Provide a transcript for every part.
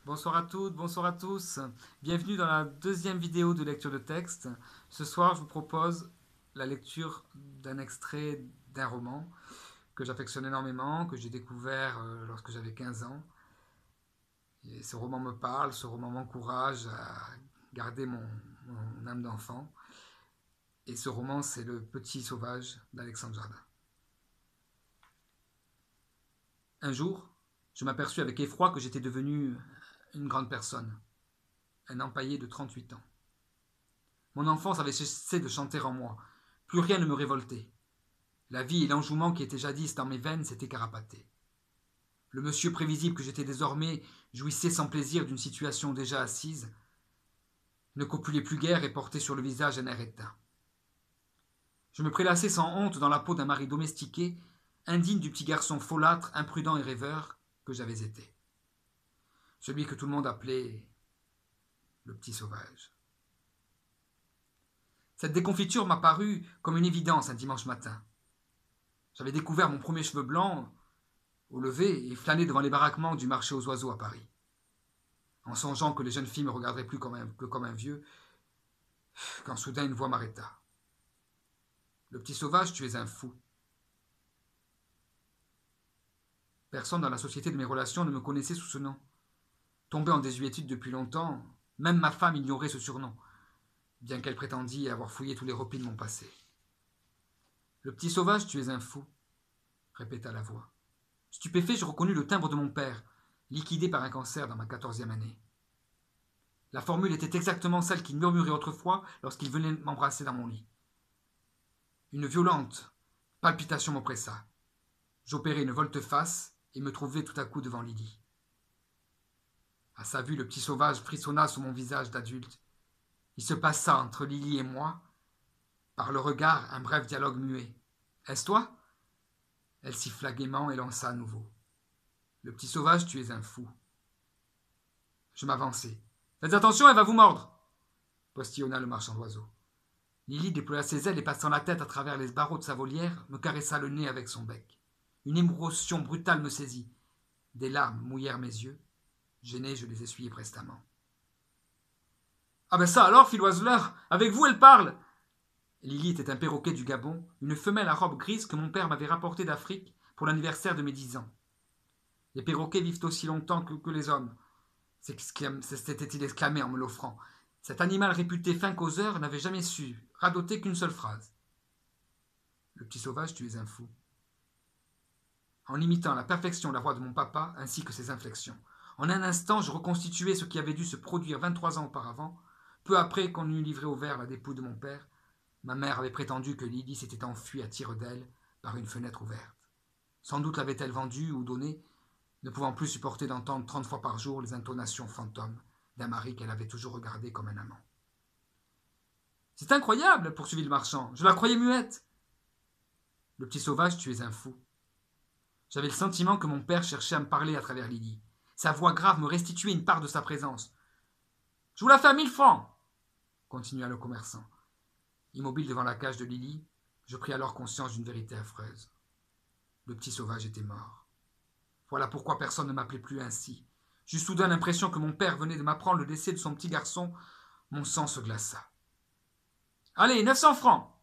Bonsoir à toutes, bonsoir à tous. Bienvenue dans la deuxième vidéo de lecture de texte. Ce soir, je vous propose la lecture d'un extrait d'un roman que j'affectionne énormément, que j'ai découvert lorsque j'avais 15 ans. Et ce roman me parle, ce roman m'encourage à garder mon âme d'enfant. Et ce roman, c'est Le Petit Sauvage d'Alexandre Jardin. Un jour, je m'aperçus avec effroi que j'étais devenu une grande personne, un empaillé de 38 ans. Mon enfance avait cessé de chanter en moi. Plus rien ne me révoltait. La vie et l'enjouement qui étaient jadis dans mes veines s'étaient carapatés. Le monsieur prévisible que j'étais désormais jouissait sans plaisir d'une situation déjà assise, ne copulait plus guère et portait sur le visage un air éteint. Je me prélassais sans honte dans la peau d'un mari domestiqué, indigne du petit garçon folâtre, imprudent et rêveur que j'avais été. Celui que tout le monde appelait le petit sauvage. Cette déconfiture m'a paru comme une évidence un dimanche matin. J'avais découvert mon premier cheveu blanc au lever et flâné devant les baraquements du marché aux oiseaux à Paris. En songeant que les jeunes filles me regarderaient plus que comme un vieux, quand soudain une voix m'arrêta. Le petit sauvage, tu es un fou. Personne dans la société de mes relations ne me connaissait sous ce nom. Tombé en désuétude depuis longtemps, même ma femme ignorait ce surnom, bien qu'elle prétendît avoir fouillé tous les replis de mon passé. Le petit sauvage, tu es un fou, répéta la voix. Stupéfait, je reconnus le timbre de mon père, liquidé par un cancer dans ma 14e année. La formule était exactement celle qu'il murmurait autrefois lorsqu'il venait m'embrasser dans mon lit. Une violente palpitation m'oppressa. J'opérai une volte-face et me trouvai tout à coup devant Lydie. À sa vue, le petit sauvage frissonna sous mon visage d'adulte. Il se passa entre Lily et moi, par le regard, un bref dialogue muet. « Est-ce toi ?» Elle siffla gaiement et lança à nouveau. « Le petit sauvage, tu es un fou. » Je m'avançai. « Faites attention, elle va vous mordre !» postillonna le marchand d'oiseaux. Lily déploya ses ailes et passant la tête à travers les barreaux de sa volière, me caressa le nez avec son bec. Une émotion brutale me saisit. Des larmes mouillèrent mes yeux. Gêné, je les essuyai prestement. « Ah ben ça alors, fit l'oiseleur, avec vous elle parle !» Lily était un perroquet du Gabon, une femelle à robe grise que mon père m'avait rapportée d'Afrique pour l'anniversaire de mes 10 ans. Les perroquets vivent aussi longtemps que les hommes, s'était-il exclamé en me l'offrant. Cet animal réputé fin causeur n'avait jamais su radoter qu'une seule phrase. Le petit sauvage, tu es un fou. En imitant à la perfection la voix de mon papa ainsi que ses inflexions. En un instant, je reconstituais ce qui avait dû se produire 23 ans auparavant, peu après qu'on eût livré au ver la dépouille de mon père. Ma mère avait prétendu que Lydie s'était enfuie à tire d'aile par une fenêtre ouverte. Sans doute l'avait-elle vendue ou donnée, ne pouvant plus supporter d'entendre 30 fois par jour les intonations fantômes d'un mari qu'elle avait toujours regardé comme un amant. « C'est incroyable, poursuivit le marchand, je la croyais muette. » Le petit sauvage, tu es un fou. J'avais le sentiment que mon père cherchait à me parler à travers Lydie. Sa voix grave me restituait une part de sa présence. « Je vous la fais à 1000 francs !» continua le commerçant. Immobile devant la cage de Lily, je pris alors conscience d'une vérité affreuse. Le petit sauvage était mort. Voilà pourquoi personne ne m'appelait plus ainsi. J'eus soudain l'impression que mon père venait de m'apprendre le décès de son petit garçon. Mon sang se glaça. « Allez, 900 francs !»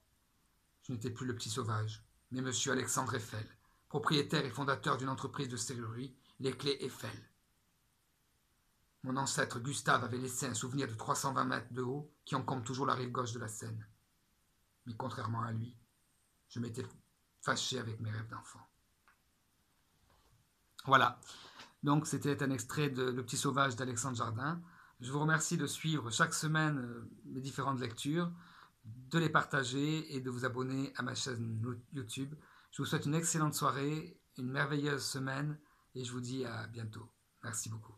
Je n'étais plus le petit sauvage, mais monsieur Alexandre Eiffel, propriétaire et fondateur d'une entreprise de serrurerie, les clés Eiffel. Mon ancêtre Gustave avait laissé un souvenir de 320 mètres de haut qui encombre toujours la rive gauche de la Seine. Mais contrairement à lui, je m'étais fâché avec mes rêves d'enfant. Voilà, donc c'était un extrait de Le Petit Sauvage d'Alexandre Jardin. Je vous remercie de suivre chaque semaine les différentes lectures, de les partager et de vous abonner à ma chaîne YouTube. Je vous souhaite une excellente soirée, une merveilleuse semaine et je vous dis à bientôt. Merci beaucoup.